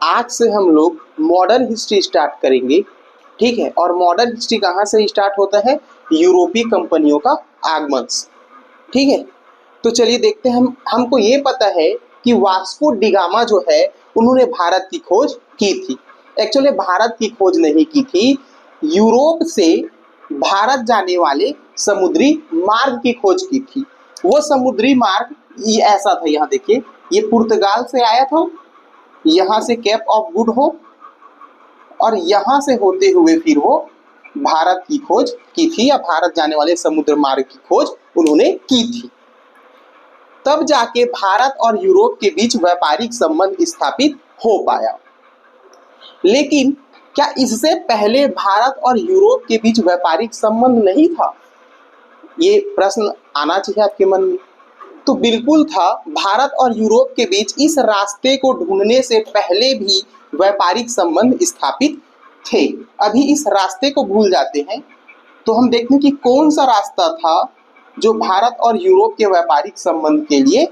आज से हम लोग मॉडर्न हिस्ट्री स्टार्ट करेंगे, ठीक है। और मॉडर्न हिस्ट्री कहाँ से स्टार्ट होता है? यूरोपीय कंपनियों का आगमन से, ठीक है। तो चलिए देखते हैं। हमको ये पता है कि वास्को डी गामा जो है उन्होंने भारत की खोज की थी। एक्चुअली भारत की खोज नहीं की थी, यूरोप से भारत जाने वाले समुद्री मार्ग की खोज की थी। वो समुद्री मार्ग ये ऐसा था, यहाँ देखिए, ये पुर्तगाल से आया था, यहाँ से केप ऑफ गुड होप, और यहाँ से होते हुए फिर वो भारत की खोज की थी, या भारत जाने वाले समुद्र मार्ग की खोज उन्होंने की थी। तब जाके भारत और यूरोप के बीच व्यापारिक संबंध स्थापित हो पाया। लेकिन क्या इससे पहले भारत और यूरोप के बीच व्यापारिक संबंध नहीं था? ये प्रश्न आना चाहिए आपके मन में। तो बिल्कुल था। भारत और यूरोप के बीच इस रास्ते को ढूंढने से पहले भी व्यापारिक संबंध स्थापित थे। अभी इस रास्ते को भूल जाते हैं तो हम देखते हैं कि कौन सा रास्ता था जो भारत और यूरोप के व्यापारिक संबंध के लिए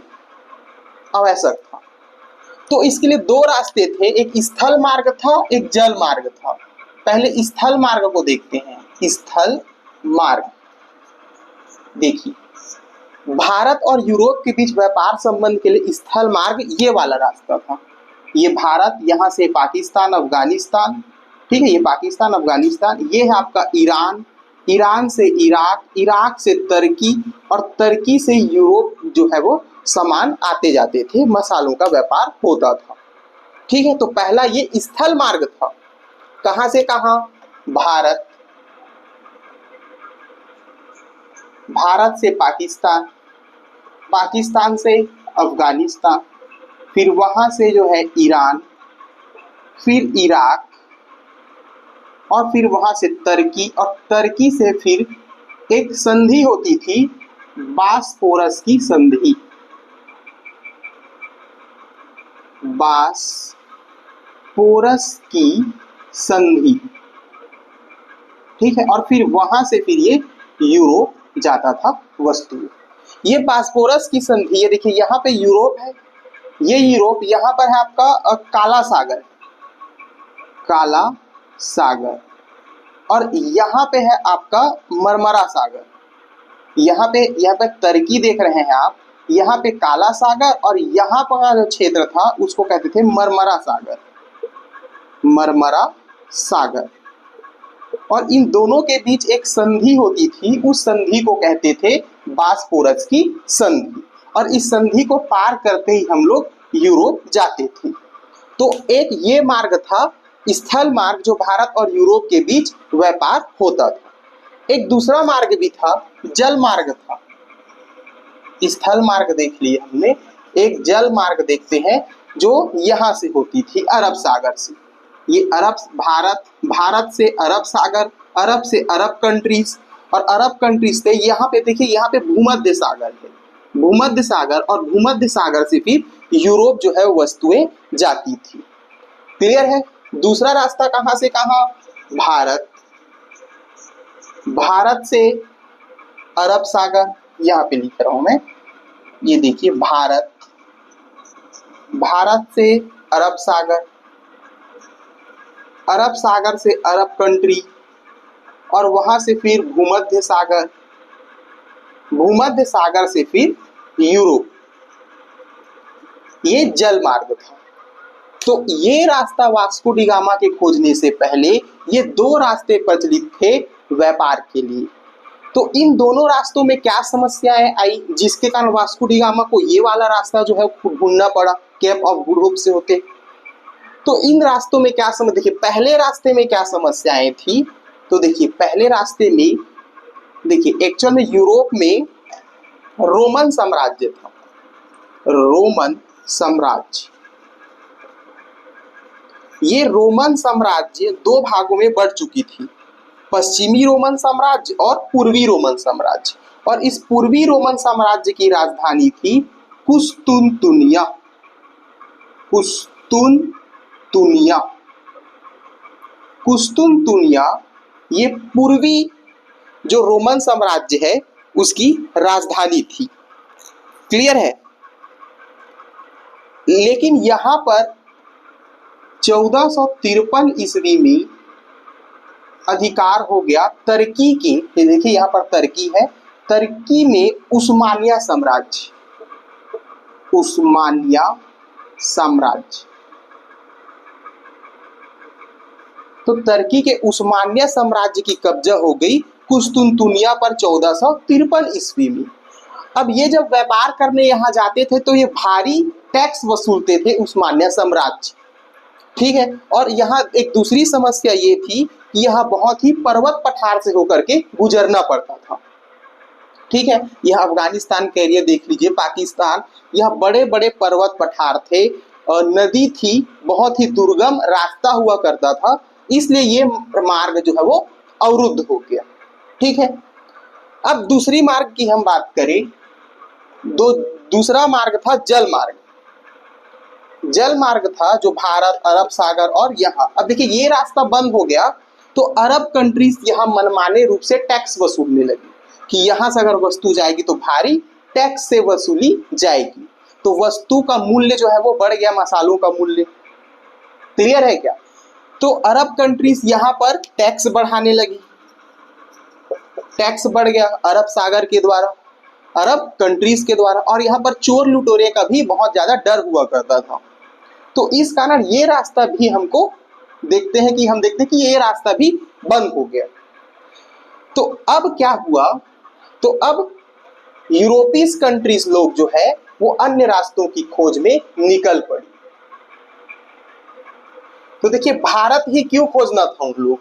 आवश्यक था। तो इसके लिए दो रास्ते थे, एक स्थल मार्ग था, एक जल मार्ग था। पहले स्थल मार्ग को देखते हैं। स्थल मार्ग देखिए, भारत और यूरोप के बीच व्यापार संबंध के लिए स्थल मार्ग ये वाला रास्ता था। ये भारत, यहाँ से पाकिस्तान अफगानिस्तान, ठीक है, ये पाकिस्तान अफगानिस्तान, ये है आपका ईरान, ईरान से इराक, इराक से तुर्की, और तुर्की से यूरोप जो है वो सामान आते जाते थे, मसालों का व्यापार होता था, ठीक है। तो पहला ये स्थल मार्ग था। कहाँ से कहाँ? भारत, भारत से पाकिस्तान, पाकिस्तान से अफगानिस्तान, फिर वहां से जो है ईरान, फिर इराक, और फिर वहां से तुर्की, और तुर्की से फिर एक संधि होती थी, बासपोरस की संधि, बासपोरस की संधि, ठीक है। और फिर वहां से फिर ये यूरोप जाता था वस्तु। ये बासपोरस की संधि, ये देखिए यहाँ पे यूरोप है, ये यूरोप, यहाँ पर है आपका काला सागर, काला सागर, और यहाँ पे है आपका मरमरा सागर। यहाँ पे तुर्की देख रहे हैं आप, यहाँ पे काला सागर, और यहाँ पर जो क्षेत्र था उसको कहते थे मरमरा सागर, मरमरा सागर। और इन दोनों के बीच एक संधि होती थी, उस संधि को कहते थे बासपोरस की संधि, और इस संधि को पार करते ही हम लोग यूरोप जाते थे। तो एक ये मार्ग था, स्थल मार्ग, जो भारत और यूरोप के बीच व्यापार होता था। एक दूसरा मार्ग भी था, जल मार्ग था। स्थल मार्ग देख लिए हमने, एक जल मार्ग देखते हैं जो यहाँ से होती थी, अरब सागर से। ये अरब, भारत से अरब सागर, अरब से अरब कंट्रीज, और अरब कंट्रीज से यहाँ पे देखिए, यहाँ पे भूमध्य सागर है, भूमध्य सागर, और भूमध्य सागर से फिर यूरोप जो है वस्तुएं जाती थी। क्लियर है? दूसरा रास्ता कहाँ से कहाँ? भारत, भारत से अरब सागर, यहाँ पे लिख रहा हूं मैं, ये देखिए भारत, भारत से अरब सागर, अरब सागर से अरब कंट्री, और वहां से फिर भूमध्य सागर, भूमध्य सागर से फिर यूरोप। ये जल मार्ग था। तो ये रास्ता वास्को डी गामा के खोजने से पहले ये दो रास्ते प्रचलित थे व्यापार के लिए। तो इन दोनों रास्तों में क्या समस्याएं आई जिसके कारण वास्को डी गामा को ये वाला रास्ता जो है ढूंढना पड़ा, केप ऑफ गुड होप से होके। तो इन रास्तों में क्या समस्या, देखिए पहले रास्ते में क्या समस्याएं थी। तो देखिए पहले रास्ते में, देखिए एक्चुअल में यूरोप में रोमन साम्राज्य था, रोमन साम्राज्य। ये रोमन साम्राज्य दो भागों में बढ़ चुकी थी, पश्चिमी रोमन साम्राज्य और पूर्वी रोमन साम्राज्य। और इस पूर्वी रोमन साम्राज्य की राजधानी थी कुस्तुनतुनिया, कुस्तुनतुनिया, कुस्तुनतुनिया। ये पूर्वी जो रोमन साम्राज्य है उसकी राजधानी थी। क्लियर है? लेकिन यहाँ पर 1453 ईस्वी में अधिकार हो गया तुर्की के, ये देखिए यहाँ पर तुर्की है, तुर्की में उस्मानिया साम्राज्य, उस्मानिया साम्राज्य। तो तुर्की के उस्मानिया साम्राज्य की कब्जा हो गई कुस्तुनतुनिया पर 1453 ईस्वी में। अब ये जब व्यापार करने यहाँ जाते थे तो ये भारी टैक्स वसूलते थे उस्मानिया साम्राज्य, ठीक है। और यहाँ एक दूसरी समस्या ये थी कि यहाँ बहुत ही पर्वत पठार से होकर के गुजरना पड़ता था, ठीक है। यह अफगानिस्तान का एरिया देख लीजिए, पाकिस्तान, यह बड़े बड़े पर्वत पठार थे और नदी थी, बहुत ही दुर्गम रास्ता हुआ करता था, इसलिए ये मार्ग जो है वो अवरुद्ध हो गया, ठीक है। अब दूसरी मार्ग की हम बात करें, दूसरा मार्ग था जल मार्ग। जल मार्ग था जो भारत, अरब सागर और यहाँ, अब देखिए ये रास्ता बंद हो गया तो अरब कंट्रीज यहाँ मनमाने रूप से टैक्स वसूलने लगी कि यहाँ से अगर वस्तु जाएगी तो भारी टैक्स से वसूली जाएगी, तो वस्तु का मूल्य जो है वो बढ़ गया, मसालों का मूल्य। क्लियर है क्या? तो अरब कंट्रीज यहाँ पर टैक्स बढ़ाने लगी, टैक्स बढ़ गया अरब सागर के द्वारा, अरब कंट्रीज के द्वारा, और यहाँ पर चोर लुटेरे का भी बहुत ज्यादा डर हुआ करता था। तो इस कारण ये रास्ता भी हमको देखते हैं कि ये रास्ता भी बंद हो गया। तो अब क्या हुआ, तो अब यूरोपीय कंट्रीज लोग जो है वो अन्य रास्तों की खोज में निकल पड़ी। तो देखिए भारत ही क्यों खोजना था उन लोग,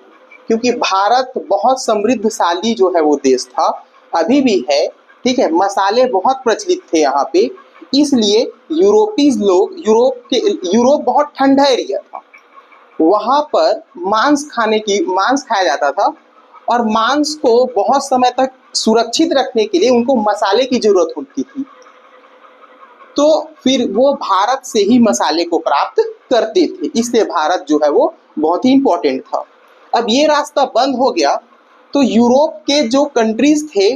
क्योंकि भारत बहुत समृद्धशाली जो है वो देश था, अभी भी है, ठीक है। मसाले बहुत प्रचलित थे यहाँ पे, इसलिए यूरोपीय लोग, यूरोप बहुत ठंडा एरिया था, वहाँ पर मांस खाया जाता था, और मांस को बहुत समय तक सुरक्षित रखने के लिए उनको मसाले की जरूरत होती थी, तो फिर वो भारत से ही मसाले को प्राप्त करते थे, इसलिए भारत जो है वो बहुत ही इंपॉर्टेंट था। अब ये रास्ता बंद हो गया तो यूरोप के जो कंट्रीज थे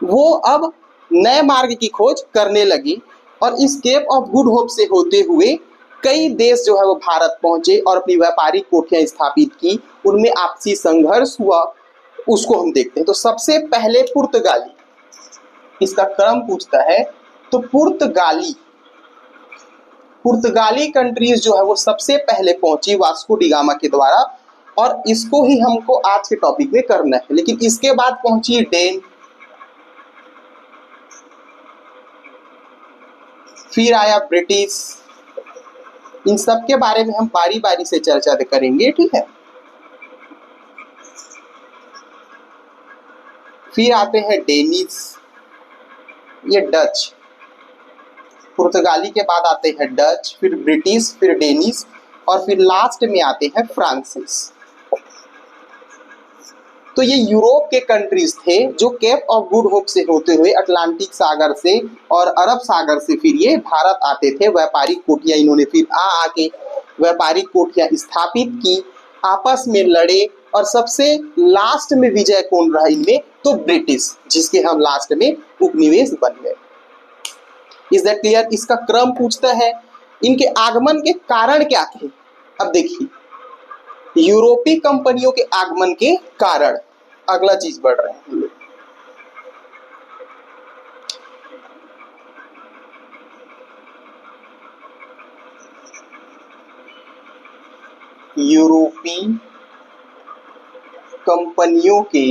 वो अब नए मार्ग की खोज करने लगी, और इस केप ऑफ गुड होप से होते हुए कई देश जो है वो भारत पहुंचे और अपनी व्यापारिक कोठियां स्थापित की, उनमें आपसी संघर्ष हुआ, उसको हम देखते हैं। तो सबसे पहले पुर्तगाली, इसका क्रम पूछता है, तो पुर्तगाली कंट्रीज जो है वो सबसे पहले पहुंची वास्को डी गामा के द्वारा, और इसको ही हमको आज के टॉपिक में करना है। लेकिन इसके बाद पहुंची डेन, फिर आया ब्रिटिश, इन सब के बारे में हम बारी बारी से चर्चा करेंगे, ठीक है। फिर आते हैं डेनिस, ये डच, पुर्तगाली के बाद आते हैं डच, फिर ब्रिटिश, फिर डेनिस, और फिर लास्ट में आते हैं फ्रांसीस। तो ये यूरोप के कंट्रीज थे जो केप ऑफ गुड होप से होते हुए अटलांटिक सागर से और अरब सागर से फिर ये भारत आते थे। व्यापारिक कोठियां इन्होंने फिर आके व्यापारिक कोठियां स्थापित की, आपस में लड़े, और सबसे लास्ट में विजय कौन रहा इनमें, तो ब्रिटिश, जिसके हम लास्ट में उपनिवेश बन गए। Is that clear? इसका क्रम पूछता है, इनके आगमन के कारण क्या थे। अब देखिए यूरोपीय कंपनियों के आगमन के कारण, अगला चीज बढ़ रहे हैं, यूरोपीय कंपनियों के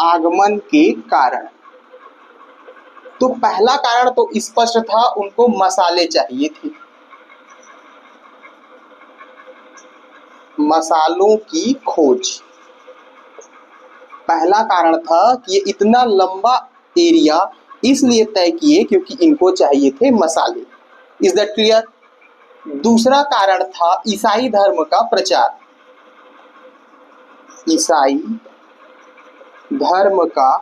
आगमन के कारण। तो पहला कारण तो स्पष्ट था, उनको मसाले चाहिए थे, मसालों की खोज। पहला कारण था कि ये इतना लंबा एरिया इसलिए तय किए क्योंकि इनको चाहिए थे मसाले। Is that clear? दूसरा कारण था ईसाई धर्म का प्रचार, ईसाई धर्म का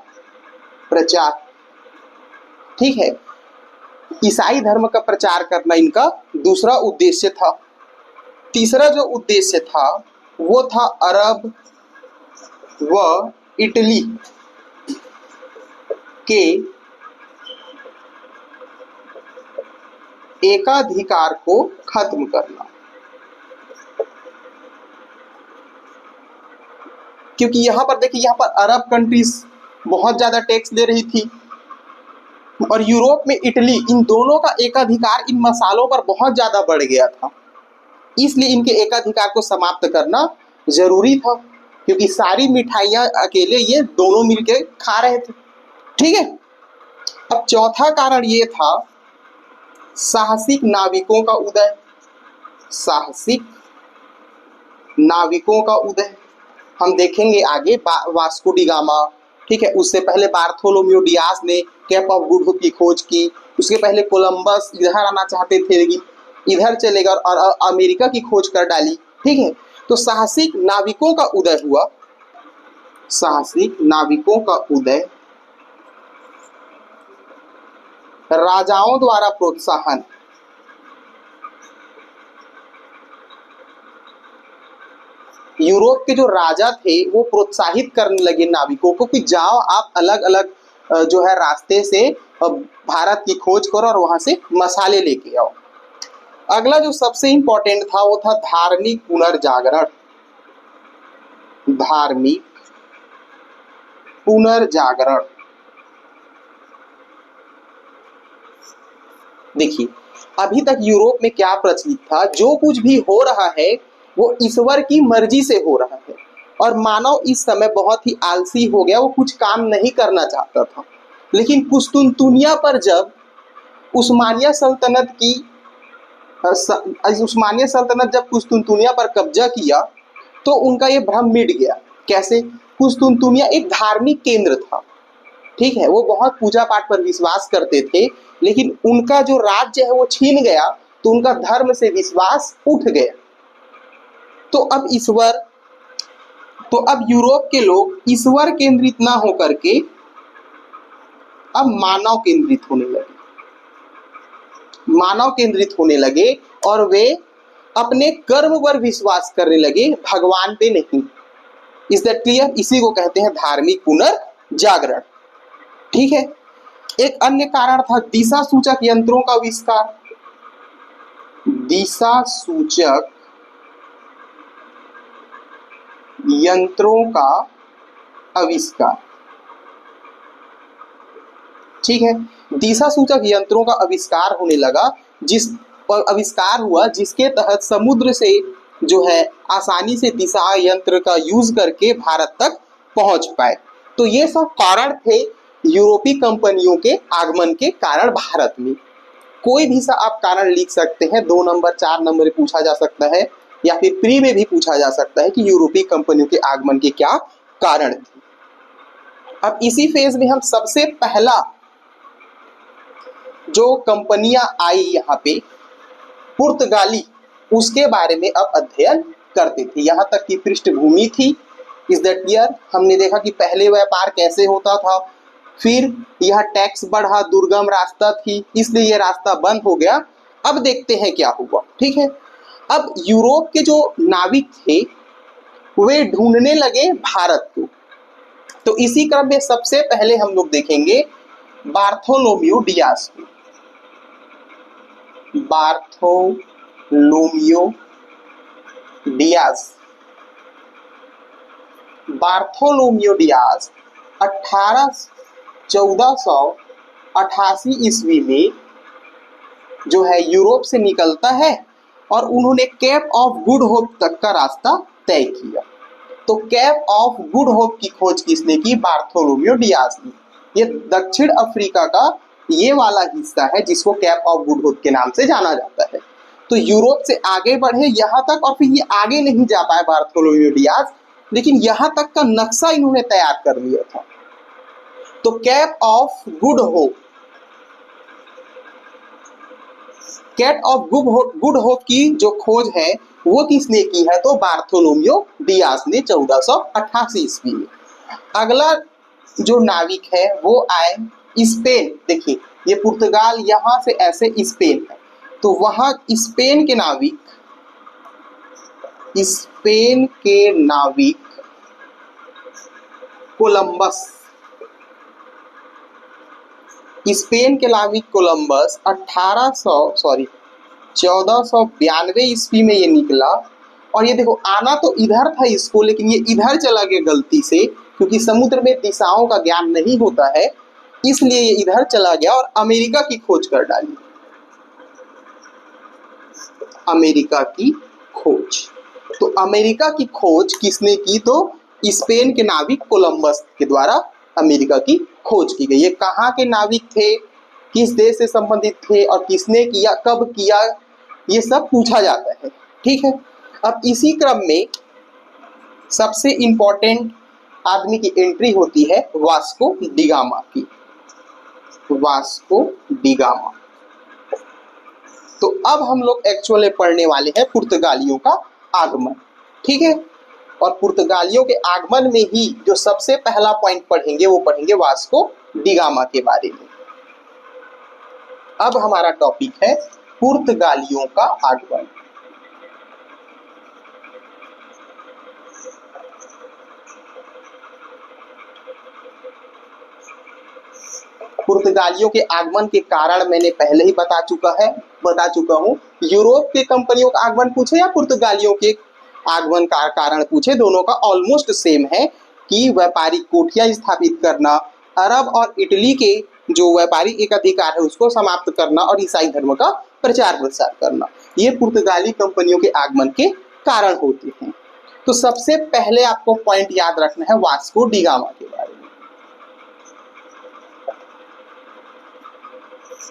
प्रचार, ठीक है। ईसाई धर्म का प्रचार करना इनका दूसरा उद्देश्य था। तीसरा जो उद्देश्य था वो था अरब व इटली के एकाधिकार को खत्म करना। क्योंकि यहां पर देखिए, यहां पर अरब कंट्रीज बहुत ज्यादा टैक्स दे रही थी और यूरोप में इटली, इन दोनों का एकाधिकार इन मसालों पर बहुत ज्यादा बढ़ गया था। इसलिए इनके एकाधिकार को समाप्त करना जरूरी था, क्योंकि सारी मिठाइयां अकेले ये दोनों मिलके खा रहे थे। ठीक है। अब चौथा कारण ये था साहसिक नाविकों का उदय। साहसिक नाविकों का उदय हम देखेंगे आगे, वास्को डी गामा, ठीक है। उससे पहले बार्थोलोम्यू डियास ने केप ऑफ गुड होप की खोज की। उसके पहले कोलंबस इधर आना चाहते थे लेकिन इधर चले गए और अमेरिका की खोज कर डाली। ठीक है। तो साहसिक नाविकों का उदय हुआ। साहसिक नाविकों का उदय, राजाओं द्वारा प्रोत्साहन, यूरोप के जो राजा थे वो प्रोत्साहित करने लगे नाविकों को कि जाओ आप अलग अलग जो है रास्ते से भारत की खोज करो और वहां से मसाले लेके आओ। अगला जो सबसे इंपॉर्टेंट था वो था धार्मिक पुनर्जागरण। धार्मिक पुनर्जागरण। देखिए, अभी तक यूरोप में क्या प्रचलित था, जो कुछ भी हो रहा है वो ईश्वर की मर्जी से हो रहा है और मानव इस समय बहुत ही आलसी हो गया, वो कुछ काम नहीं करना चाहता था। लेकिन कुस्तुनतुनिया पर जब उस्मानिया सल्तनत की उस्मानिया सल्तनत जब कुस्तुनतुनिया पर कब्जा किया तो उनका ये भ्रम मिट गया। कैसे? कुस्तुनतुनिया एक धार्मिक केंद्र था, ठीक है, वो बहुत पूजा पाठ पर विश्वास करते थे, लेकिन उनका जो राज्य है वो छीन गया तो उनका धर्म से विश्वास उठ गया। तो अब यूरोप के लोग ईश्वर केंद्रित ना होकर के अब मानव केंद्रित होने लगे। मानव केंद्रित होने लगे और वे अपने कर्म पर विश्वास करने लगे, भगवान पे नहीं। Is that clear? इसी को कहते हैं धार्मिक पुनर्जागरण। ठीक है। एक अन्य कारण था दिशा सूचक यंत्रों का आविष्कार। दिशा सूचक यंत्रों का आविष्कार। ठीक है। दिशा सूचक यंत्रों का आविष्कार होने लगा, आविष्कार हुआ जिसके तहत समुद्र से जो है आसानी से दिशा यंत्र का यूज करके भारत तक पहुंच पाए। तो ये सब कारण थे यूरोपीय कंपनियों के आगमन के कारण भारत में। कोई भी सा आप कारण लिख सकते हैं, 2 नंबर 4 नंबर पूछा जा सकता है या फिर प्री में भी पूछा जा सकता है कि यूरोपीय कंपनियों के आगमन के क्या कारण थे। अब इसी फेज में हम सबसे पहला जो कंपनियां आई यहाँ पे पुर्तगाली, उसके बारे में अब अध्ययन करते थे। यहाँ तक की पृष्ठभूमि थी। Is that clear? हमने देखा कि पहले व्यापार कैसे होता था, फिर यह टैक्स बढ़ा, दुर्गम रास्ता थी इसलिए यह रास्ता बंद हो गया। अब देखते हैं क्या हुआ। ठीक है। अब यूरोप के जो नाविक थे वे ढूंढने लगे भारत को। तो इसी क्रम में सबसे पहले हम लोग देखेंगे बार्थोलोम्यू डियास को। Bartholomew Dias. बार्थोलोम्यू डियास 1488 ईस्वी में जो है यूरोप से निकलता है और उन्होंने केप ऑफ गुड होप तक का रास्ता तय किया। तो केप ऑफ गुड होप की खोज किसने की? बार्थोलोम्यू डियास ने। ये दक्षिण अफ्रीका का ये वाला हिस्सा है जिसको कैप ऑफ गुड होप के नाम से जाना जाता है। तो यूरोप से आगे बढ़े यहाँ तक और फिर ये आगे नहीं जा पाए बार्थोलोम्यू डियास, लेकिन यहाँ तक का नक्शा इन्होंने तैयार कर लिया था। तो cap of good hope, cap of good hope की जो खोज है वो किसने की है? तो बार्थोलोम्यू डियास ने 1488 ईस्वी में। अगला जो नाविक है वो आए स्पेन। देखिए, ये पुर्तगाल यहाँ से ऐसे स्पेन है, तो वहां स्पेन के नाविक कोलंबस। स्पेन के नाविक कोलंबस 1492 ईस्वी में ये निकला। और ये देखो आना तो इधर था इसको, लेकिन ये इधर चला गया गलती से, क्योंकि समुद्र में दिशाओं का ज्ञान नहीं होता है, इसलिए ये इधर चला गया और अमेरिका की खोज कर डाली। अमेरिका की खोज, तो अमेरिका की खोज किसने की? तो स्पेन के नाविक कोलंबस के द्वारा अमेरिका की खोज की गई। ये कहाँ के नाविक थे, किस देश से संबंधित थे और किसने किया, कब किया, ये सब पूछा जाता है। ठीक है, अब इसी क्रम में सबसे इंपॉर्टेंट आदमी की एंट्री होती है वास्को डी गामा की। Vasco D gamma. तो अब हम लोग एक्चुअली पढ़ने वाले हैं पुर्तगालियों का आगमन। ठीक है, और पुर्तगालियों के आगमन में ही जो सबसे पहला पॉइंट पढ़ेंगे वो पढ़ेंगे वास्को डी गामा के बारे में। अब हमारा टॉपिक है पुर्तगालियों का आगमन। पुर्तगालियों के आगमन के कारण मैंने पहले ही बता चुका हूँ। यूरोप के कंपनियों का आगमन पूछे या पुर्तगालियों के आगमन का कारण पूछे, दोनों का ऑलमोस्ट सेम है कि व्यापारिक कोठियां स्थापित करना, अरब और इटली के जो व्यापारिक एक अधिकार है उसको समाप्त करना और ईसाई धर्म का प्रचार प्रसार करना, ये पुर्तगाली कंपनियों के आगमन के कारण होते हैं। तो सबसे पहले आपको पॉइंट याद रखना है वास्को डी गामा के बारे में।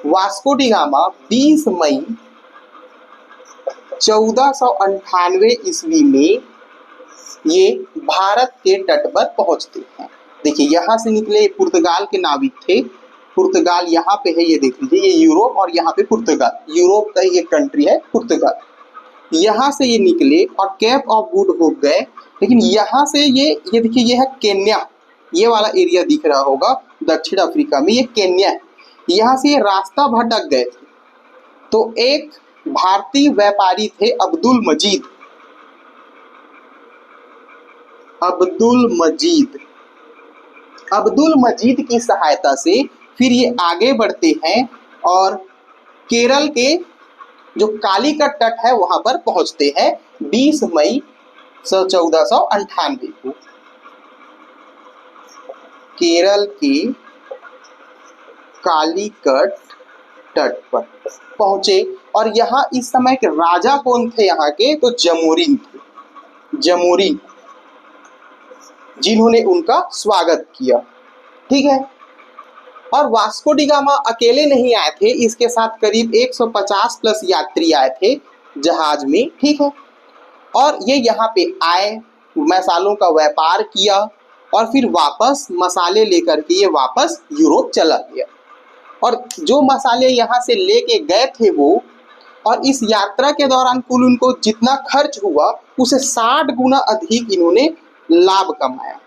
वास्को डी गामा 20 मई 1498 ईस्वी में ये भारत के तट पर पहुंचते हैं। देखिए यहाँ से निकले, पुर्तगाल के नाविक थे। पुर्तगाल यहाँ पे है, ये देख लीजिए, ये यूरोप और यहाँ पे पुर्तगाल, यूरोप का ये कंट्री है पुर्तगाल। यहाँ से ये निकले और केप ऑफ गुड होप गए, लेकिन यहाँ से ये देखिए, ये है केन्या, ये वाला एरिया दिख रहा होगा दक्षिण अफ्रीका में, ये केन्या है। यहाँ से ये रास्ता भटक गए थे। तो एक भारतीय व्यापारी थे अब्दुल मजीद। अब्दुल मजीद की सहायता से फिर ये आगे बढ़ते हैं और केरल के जो कालीकट तट है वहां पर पहुंचते हैं 20 मई 1498 को। केरल के कालीकट तट पर पहुंचे और यहाँ इस समय के राजा कौन थे यहाँ के? तो जमोरिन थे, जमोरिन, जिन्होंने उनका स्वागत किया। ठीक है, और वास्को डी गामा अकेले नहीं आए थे, इसके साथ करीब 150 प्लस यात्री आए थे जहाज में। ठीक है, और ये यहाँ पे आए, मसालों का व्यापार किया और फिर वापस मसाले लेकर के ये वापस यूरोप चला गया। और जो मसाले यहाँ से लेके गए थे वो, और इस यात्रा के दौरान कुल उनको जितना खर्च हुआ उसे 60 गुना अधिक इन्होंने लाभ कमाया।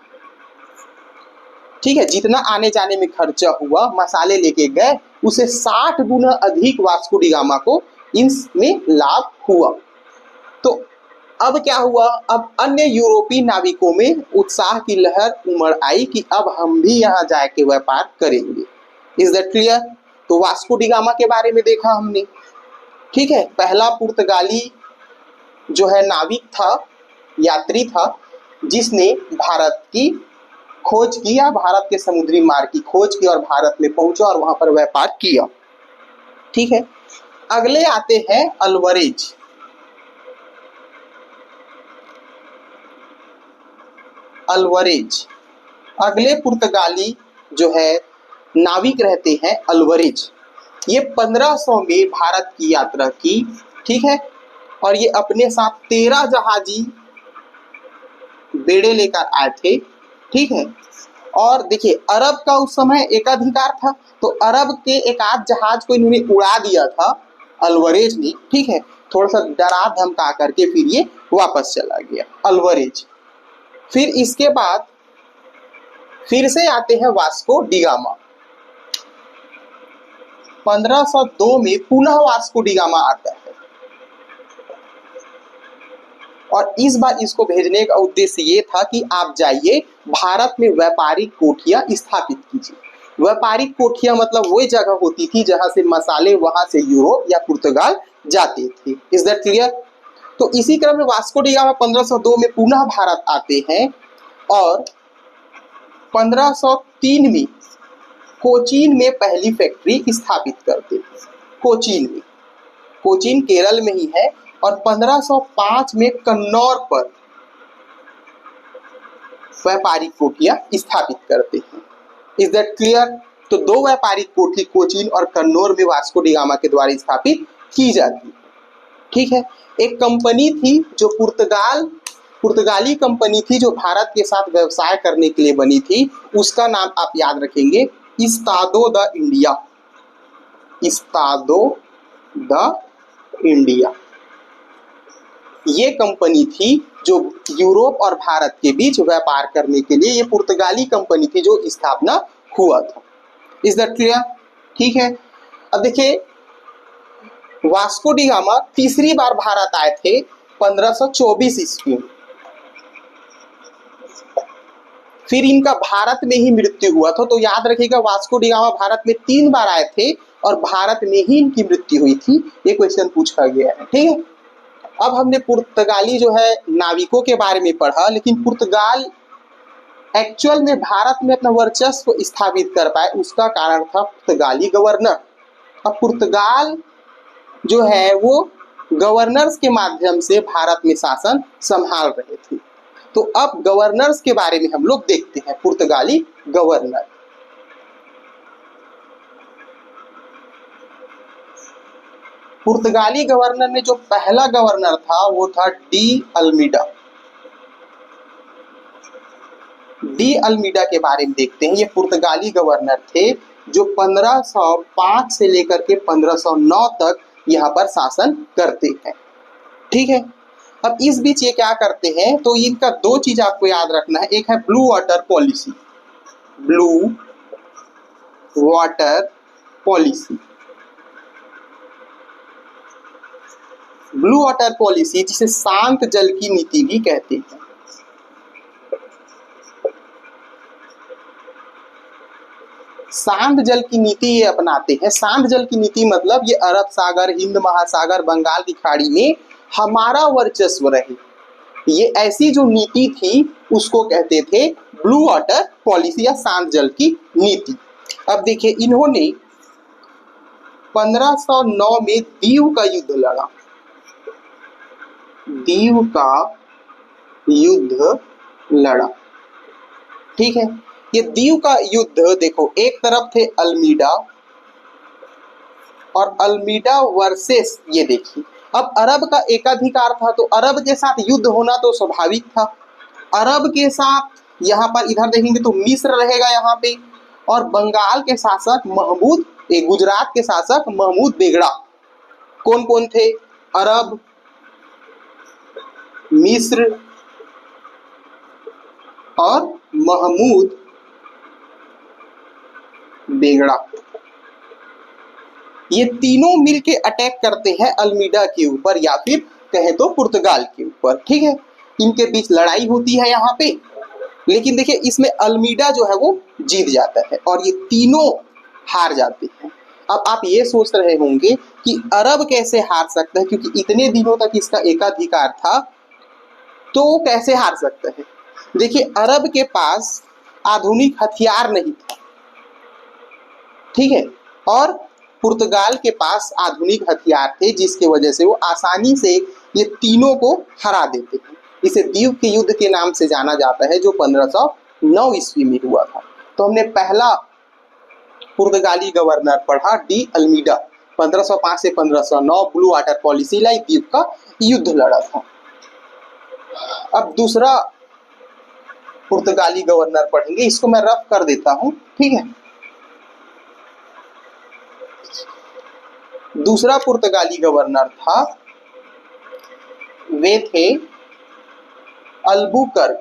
ठीक है, जितना आने जाने में खर्चा हुआ मसाले लेके गए उसे 60 गुना अधिक वास्को डी गामा को इसमें लाभ हुआ। तो अब क्या हुआ? अब अन्य यूरोपीय नाविकों में उत्साह की लहर उमड़ आई कि अब हम भी यहाँ जाके व्यापार करेंगे। Is that clear? तो वास्को डी गामा के बारे में देखा हमने। ठीक है, पहला पुर्तगाली जो है नाविक था, यात्री था, जिसने भारत की खोज किया, भारत के समुद्री मार्ग की खोज की और भारत में पहुंचा और वहां पर व्यापार किया। ठीक है, अगले आते हैं अल्वरेज। अगले पुर्तगाली जो है नाविक रहते हैं अल्वरेज। ये 1500 में भारत की यात्रा की। ठीक है, और ये अपने साथ 13 जहाजी बेड़े लेकर आए थे। ठीक है, और देखिए अरब का उस समय एकाधिकार था, तो अरब के एक आध जहाज को इन्होंने उड़ा दिया था अल्वरेज ने। ठीक है, थोड़ा सा डरा धमका करके फिर ये वापस चला गया अल्वरेज। फिर इसके बाद फिर से आते हैं वास्को डी गामा। 1502 में पुनः वास्को डी गामा आता है और इस बार इसको भेजने का उद्देश्य ये था कि आप जाइए भारत में व्यापारिक कोठियां स्थापित कीजिए। व्यापारिक कोठियां मतलब वही जगह होती थी जहां से मसाले वहां से यूरोप या पुर्तगाल जाते थे। Is that clear? तो इसी क्रम में वास्को डी गामा 1502 में पुनः भारत आते हैं और 1503 में कोचीन में पहली फैक्ट्री स्थापित करते हैं। कोचीन में, कोचीन केरल में ही है। और 1505 में कन्नौर पर व्यापारिक कोठियां स्थापित करते हैं। Is that clear? तो दो व्यापारिक कोठी कोचीन और कन्नौर में वास्को डी गामा के द्वारा स्थापित की जाती है। ठीक है। एक कंपनी थी जो पुर्तगाली कंपनी थी जो भारत के साथ व्यवसाय करने के लिए बनी थी, उसका नाम आप याद रखेंगे इस्तादो द इंडिया। इस्तादो द इंडिया ये कंपनी थी जो यूरोप और भारत के बीच व्यापार करने के लिए, ये पुर्तगाली कंपनी थी जो स्थापना हुआ था। Is that clear? ठीक है। अब देखिए वास्को डी गामा तीसरी बार भारत आए थे 1524 ईस्वी में। फिर इनका भारत में ही मृत्यु हुआ था। तो याद रखिएगा वास्को डी गामा भारत में 3 बार आए थे और भारत में ही इनकी मृत्यु हुई थी। ये क्वेश्चन पूछा गया है। ठीक है। अब हमने पुर्तगाली जो है नाविकों के बारे में पढ़ा, लेकिन पुर्तगाल एक्चुअल में भारत में अपना वर्चस्व स्थापित कर पाए उसका कारण था पुर्तगाली गवर्नर। अब पुर्तगाल जो है वो गवर्नर्स के माध्यम से भारत में शासन संभाल रहे थे। तो अब गवर्नर्स के बारे में हम लोग देखते हैं। पुर्तगाली गवर्नर, पुर्तगाली गवर्नर में जो पहला गवर्नर था वो था डी अल्मीडा। डी अल्मीडा के बारे में देखते हैं। ये पुर्तगाली गवर्नर थे जो 1505 से लेकर के 1509 तक यहाँ पर शासन करते हैं। ठीक है। अब इस बीच ये क्या करते हैं, तो इनका 2 चीज आपको याद रखना है। एक है blue water policy, blue water policy. Blue water policy जिसे शांत जल की नीति भी कहते हैं। शांत जल की नीति ये अपनाते हैं। शांत जल की नीति मतलब ये अरब सागर, हिंद महासागर, बंगाल की खाड़ी में हमारा वर्चस्व रहे, ये ऐसी जो नीति थी उसको कहते थे ब्लू वाटर पॉलिसी या शांत जल की नीति। अब देखिए इन्होंने 1509 में दीव का युद्ध लड़ा। दीव का युद्ध लड़ा। ठीक है। ये दीव का युद्ध देखो, एक तरफ थे अल्मीडा और अल्मीडा वर्सेस, ये देखिए अब अरब का एकाधिकार था तो अरब के साथ युद्ध होना तो स्वाभाविक था। अरब के साथ यहाँ पर इधर देखेंगे तो मिस्र रहेगा यहाँ पे, और बंगाल के शासक महमूद, गुजरात के शासक महमूद बेगड़ा। कौन कौन थे? अरब, मिस्र और महमूद बेगड़ा। ये तीनों मिलके अटैक करते हैं अल्मीडा के ऊपर या फिर कहे तो पुर्तगाल के ऊपर। ठीक है। इनके बीच लड़ाई होती है यहाँ पे, लेकिन देखिए इसमें अल्मीडा जो है वो जीत जाता है और ये तीनों हार जाते हैं। अब आप ये सोच रहे होंगे कि अरब कैसे हार सकता है, क्योंकि इतने दिनों तक इसका एकाधिकार था, तो कैसे हार सकता है? देखिए अरब के पास आधुनिक हथियार नहीं था। ठीक है। और पुर्तगाल के पास आधुनिक हथियार थे, जिसकी वजह से वो आसानी से ये तीनों को हरा देते हैं। इसे दीव के युद्ध के नाम से जाना जाता है, जो 1509 ईस्वी में हुआ था। तो हमने पहला पुर्तगाली गवर्नर पढ़ा डी अल्मीडा, 1505 से 1509 ब्लू वाटर पॉलिसी लाई, दीव का युद्ध लड़ा था। अब दूसरा पुर्तगाली गवर्नर पढ़ेंगे, इसको मैं रफ कर देता हूं। ठीक है। दूसरा पुर्तगाली गवर्नर था, वे थे अल्बुकर्क।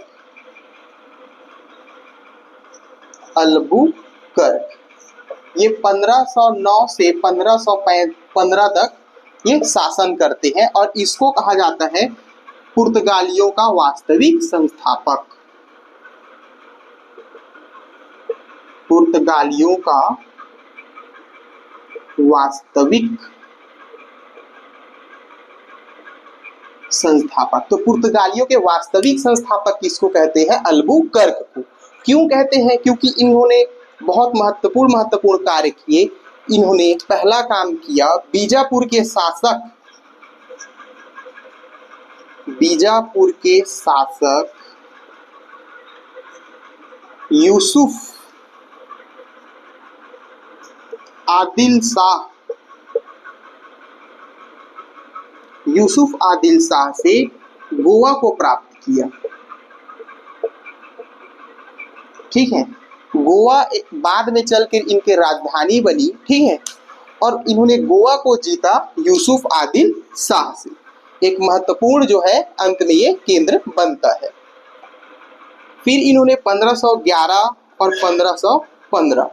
अल्बुकर्क ये 1509 से 1515 तक ये शासन करते हैं और इसको कहा जाता है पुर्तगालियों का वास्तविक संस्थापक। पुर्तगालियों का वास्तविक संस्थापक। तो पुर्तगालियों के वास्तविक संस्थापक किसको कहते हैं? अल्बुकर्क को। क्यों कहते हैं? क्योंकि इन्होंने बहुत महत्वपूर्ण कार्य किए। इन्होंने पहला काम किया, बीजापुर के शासक यूसुफ आदिल शाह से गोवा को प्राप्त किया। ठीक है, गोवा बाद में चलकर इनके राजधानी बनी। ठीक है, और इन्होंने गोवा को जीता यूसुफ आदिल शाह से। एक महत्वपूर्ण जो है अंत में ये केंद्र बनता है। फिर इन्होंने 1511 और 1515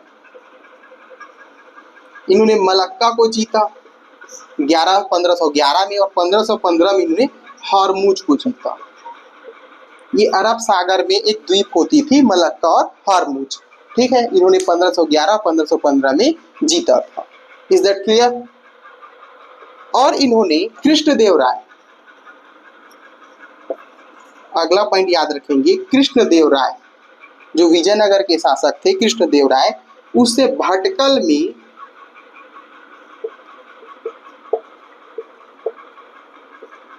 इन्होंने मलक्का को जीता 1511 में, और 1515 में इन्होंने हरमुज को जीता। ये अरब सागर में एक द्वीप होती थी मलक्का और हरमुज। ठीक है, इन्होंने 1511 1515 में जीता था। Is that clear? और इन्होंने कृष्णदेवराय, अगला पॉइंट याद रखेंगे, कृष्णदेवराय जो विजयनगर के शासक थे, कृष्णदेवराय, उससे भटकल में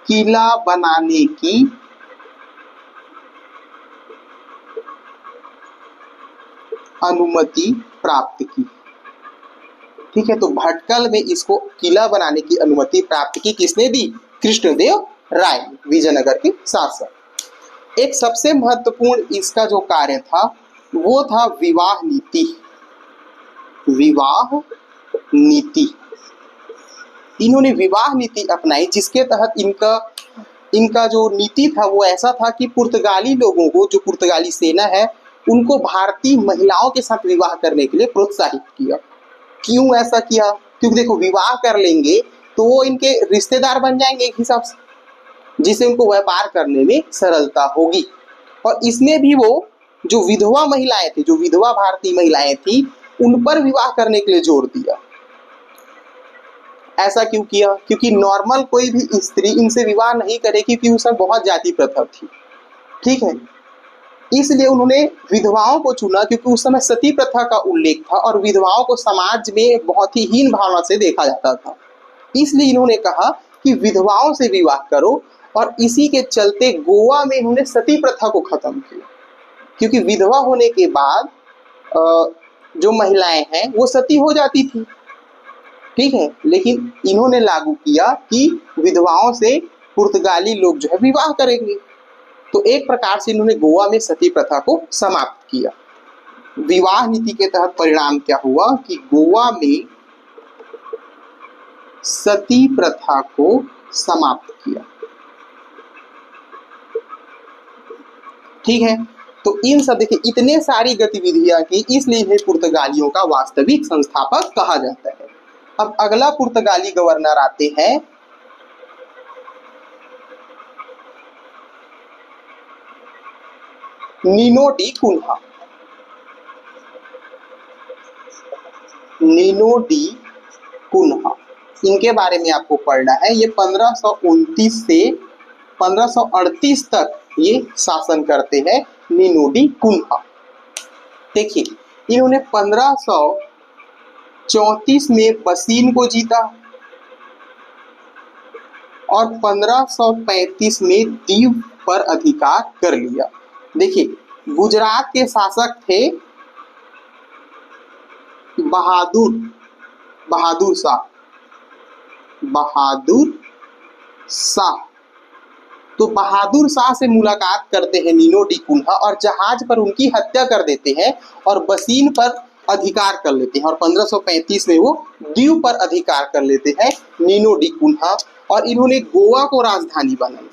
किला बनाने की अनुमति प्राप्त की। ठीक है, तो भटकल में इसको किला बनाने की अनुमति प्राप्त की किसने दी? कृष्णदेव राय, विजयनगर के शासक। एक सबसे महत्वपूर्ण इसका जो कार्य था वो था विवाह नीति। इन्होंने विवाह नीति अपनाई, जिसके तहत इनका जो नीति था वो ऐसा था कि पुर्तगाली लोगों को, जो पुर्तगाली सेना है, उनको भारतीय महिलाओं के साथ विवाह करने के लिए प्रोत्साहित किया। क्यों ऐसा किया? क्योंकि देखो, विवाह कर लेंगे तो वो इनके रिश्तेदार बन जाएंगे एक हिसाब से, जिससे उनको व्यापार करने में सरलता होगी। और इसमें भी वो जो विधवा महिलाएं थी, जो विधवा भारतीय महिलाएं थी, उन पर विवाह करने के लिए जोर दिया। ऐसा क्यों किया? क्योंकि नॉर्मल कोई भी स्त्री इनसे विवाह नहीं करेगी, क्योंकि उसमें बहुत जाति प्रथा थी। ठीक है, इसलिए उन्होंने विधवाओं को चुना, क्योंकि उस समय सती प्रथा का उल्लेख था और विधवाओं को समाज में बहुत ही हीन भावना से देखा जाता था। इसलिए इन्होंने कहा कि विधवाओं से विवाह करो, और इसी के चलते गोवा में इन्होंने सती प्रथा को खत्म किया। क्योंकि विधवा होने के बाद जो महिलाएं हैं वो सती हो जाती थी। ठीक है, लेकिन इन्होंने लागू किया कि विधवाओं से पुर्तगाली लोग जो है विवाह करेंगे। तो एक प्रकार से इन्होंने गोवा में सती प्रथा को समाप्त किया। विवाह नीति के तहत परिणाम क्या हुआ कि गोवा में सती प्रथा को समाप्त किया। ठीक है, तो इन सब देखिए, इतने सारी गतिविधियां की, इसलिए इन्हें पुर्तगालियों का वास्तविक संस्थापक कहा जाता है। अब अगला पुर्तगाली गवर्नर आते हैं नीनो डी कुन्हा। इनके बारे में आपको पढ़ना है। ये 1529 से 1538 तक ये शासन करते हैं, नीनो डी कुन्हा। देखिए, इन्होंने 1534 में बसीन को जीता और 1535 में दीव पर अधिकार कर लिया। देखिए, गुजरात के शासक थे बहादुर शाह। तो बहादुर शाह से मुलाकात करते हैं नीनो डी कुन्हा, और जहाज पर उनकी हत्या कर देते हैं और बसीन पर अधिकार कर लेते हैं, और 1535 में वो दीव पर अधिकार कर लेते हैं नीनो डी कुन्हा। और इन्होंने गोवा को राजधानी बनाई।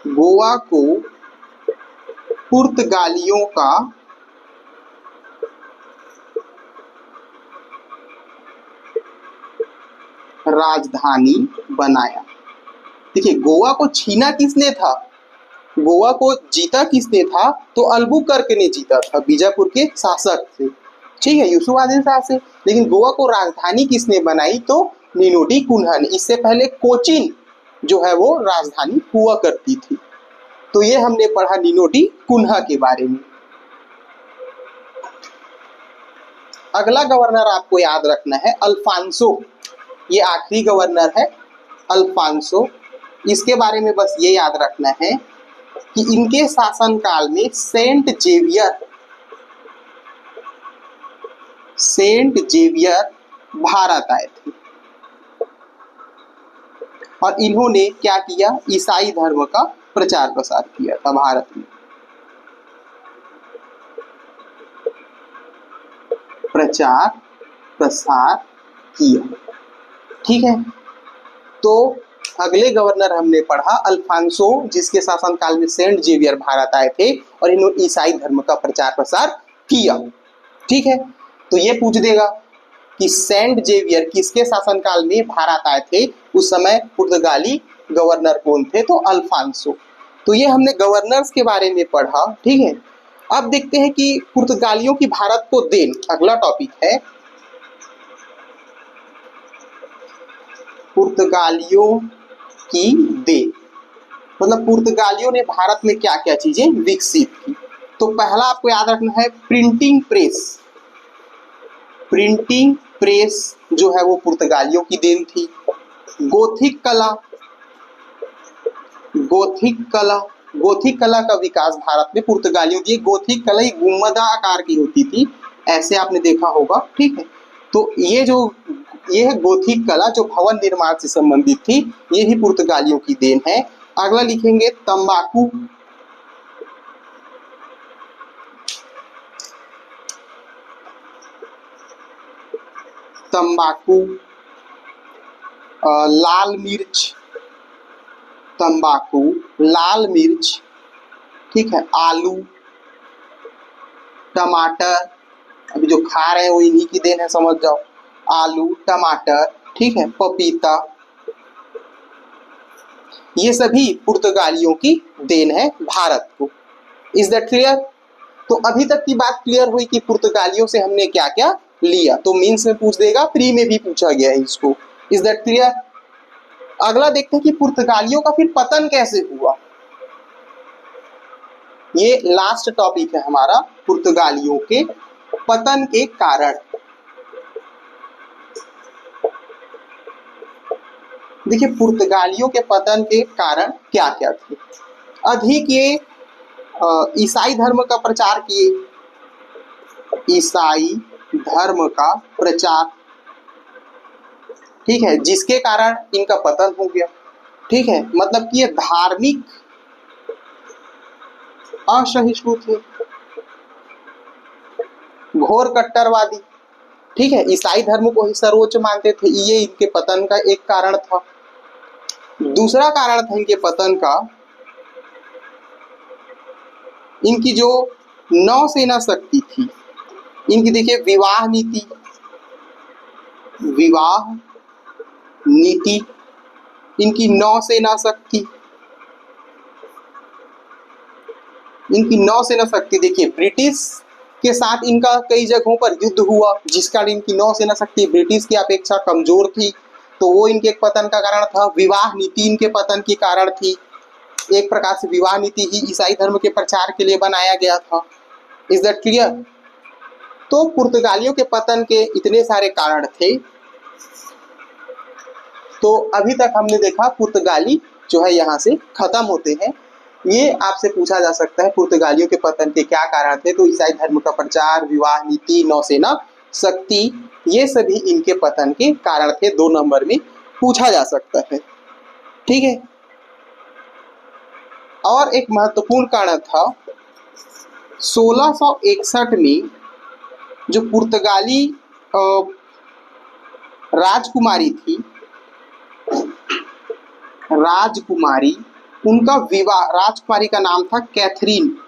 गोवा को पुर्तगालियों का राजधानी बनाया। देखिए, गोवा को छीना किसने था? गोवा को जीता किसने था? तो अल्बुकर्क ने जीता था, बीजापुर के शासक थे। ठीक है, यूसुफादिन शाह से। लेकिन गोवा को राजधानी किसने बनाई? तो निनोडी कुन्हा ने। इससे पहले कोचीन जो है वो राजधानी हुआ करती थी। तो ये हमने पढ़ा निनोडी कुन्हा के बारे में। अगला गवर्नर आपको याद रखना है अल्फांसो। ये आखिरी गवर्नर है अल्फांसो। इसके बारे में बस ये याद रखना है कि इनके शासनकाल में सेंट जेवियर भारत आए थे और इन्होंने क्या किया? ईसाई धर्म का प्रचार प्रसार किया था भारत में। प्रचार प्रसार किया, ठीक है। तो अगले गवर्नर हमने पढ़ा अल्फांसो, जिसके शासनकाल में सेंट जेवियर भारत आए थे और इन्होंने ईसाई धर्म का प्रचार प्रसार किया, ठीक है। तो ये पूछ देगा कि सेंट जेवियर किसके शासनकाल में भारत आए थे? उस समय पुर्तगाली गवर्नर कौन थे? तो अल्फांसो। तो ये हमने गवर्नर्स के बारे में पढ़ा, ठीक है। अब देखते हैं कि पुर्तगालियों की भारत को देन, अगला टॉपिक है पुर्तगालियों की देन। मतलब पुर्तगालियों ने भारत में क्या क्या चीजें विकसित की। तो पहला आपको याद रखना है प्रिंटिंग प्रेस। प्रिंटिंग प्रेस जो है वो पुर्तगालियों की देन थी। गोथिक कला, गोथिक कला का विकास भारत में पुर्तगालियों की। गोथिक कला गुंबदा आकार की होती थी, ऐसे आपने देखा होगा, ठीक है। तो ये है गोथिक कला जो भवन निर्माण से संबंधित थी, ये भी पुर्तगालियों की देन है। अगला लिखेंगे तंबाकू। तंबाकू, लाल मिर्च, तंबाकू, लाल मिर्च, ठीक है। आलू, टमाटर, अभी जो खा रहे हैं वो इन्हीं की देन है, समझ जाओ। आलू, टमाटर, ठीक है, पपीता, ये सभी पुर्तगालियों की देन है भारत को। Is that clear? तो अभी तक की बात क्लियर हुई कि पुर्तगालियों से हमने क्या क्या लिया। तो मीन्स में पूछ देगा, प्री में भी पूछा गया है इसको। Is that clear? अगला देखते हैं कि पुर्तगालियों का फिर पतन कैसे हुआ। ये लास्ट टॉपिक है हमारा, पुर्तगालियों के पतन के कारण। देखिए पुर्तगालियों के पतन के कारण क्या क्या थे। अधिक ये ईसाई धर्म का प्रचार किए, ईसाई धर्म का प्रचार, ठीक है, जिसके कारण इनका पतन हो गया, ठीक है। मतलब कि ये धार्मिक असहिष्णु थे, घोर कट्टरवादी, ठीक है, ईसाई धर्म को ही सर्वोच्च मानते थे, ये इनके पतन का एक कारण था। दूसरा कारण था इनके पतन का, इनकी जो नौसेना शक्ति थी, इनकी देखिए विवाह नीति, इनकी नौसेना शक्ति, देखिए ब्रिटिश के साथ इनका कई जगहों पर युद्ध हुआ, जिस कारण इनकी नौसेना शक्ति ब्रिटिश की अपेक्षा कमजोर थी, तो वो इनके पतन का कारण था। विवाह नीति इनके पतन की कारण थी। एक प्रकार से विवाह नीति ही ईसाई धर्म के प्रचार के लिए बनाया गया था। Is that clear? तो पुर्तगालियों के पतन के इतने सारे कारण थे। तो अभी तक हमने देखा पुर्तगाली जो है यहाँ से खत्म होते हैं। ये आपसे पूछा जा सकता है पुर्तगालियों के पतन के क्या कारण थे। तो ईसाई धर्म का प्रचार, विवाह नीति, नौसेना शक्ति, ये सभी इनके पतन के कारण थे। 2 नंबर में पूछा जा सकता है, ठीक है। और एक महत्वपूर्ण कारण था 1661 में जो पुर्तगाली राजकुमारी थी, उनका विवाह, राजकुमारी का नाम था कैथरीन,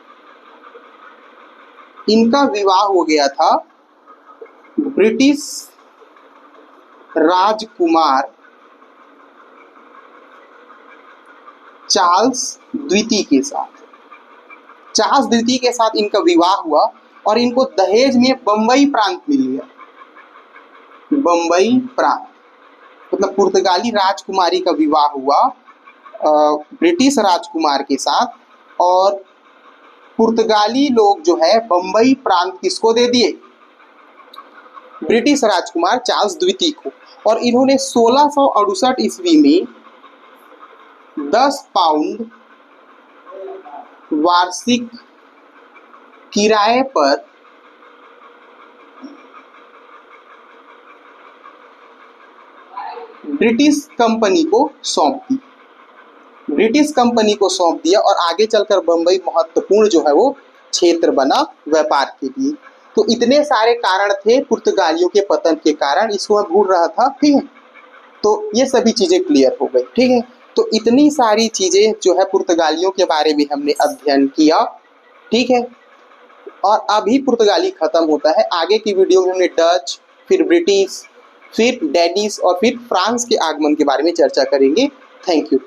इनका विवाह हो गया था ब्रिटिश राजकुमार चार्ल्स द्वितीय के साथ। चार्ल्स द्वितीय के साथ इनका विवाह हुआ और इनको दहेज में बम्बई प्रांत मिल गया। बम्बई प्रांत मतलब पुर्तगाली राजकुमारी का विवाह हुआ ब्रिटिश राजकुमार के साथ, और पुर्तगाली लोग जो है बम्बई प्रांत किसको दे दिए? ब्रिटिश राजकुमार चार्ल्स द्वितीय को। और इन्होंने 1668 ईस्वी में 10 पाउंड वार्षिक किराए पर ब्रिटिश कंपनी को सौंप दी। ब्रिटिश कंपनी को सौंप दिया और आगे चलकर बम्बई महत्वपूर्ण जो है वो क्षेत्र बना व्यापार के लिए। तो इतने सारे कारण थे पुर्तगालियों के पतन के कारण, इसको मैं भूल रहा था, ठीक है। तो ये सभी चीज़ें क्लियर हो गई, ठीक है। तो इतनी सारी चीज़ें जो है पुर्तगालियों के बारे में हमने अध्ययन किया, ठीक है। और अभी पुर्तगाली खत्म होता है। आगे की वीडियो में हमने डच, फिर ब्रिटिश, फिर डेनिश और फिर फ्रांस के आगमन के बारे में चर्चा करेंगे। Thank you.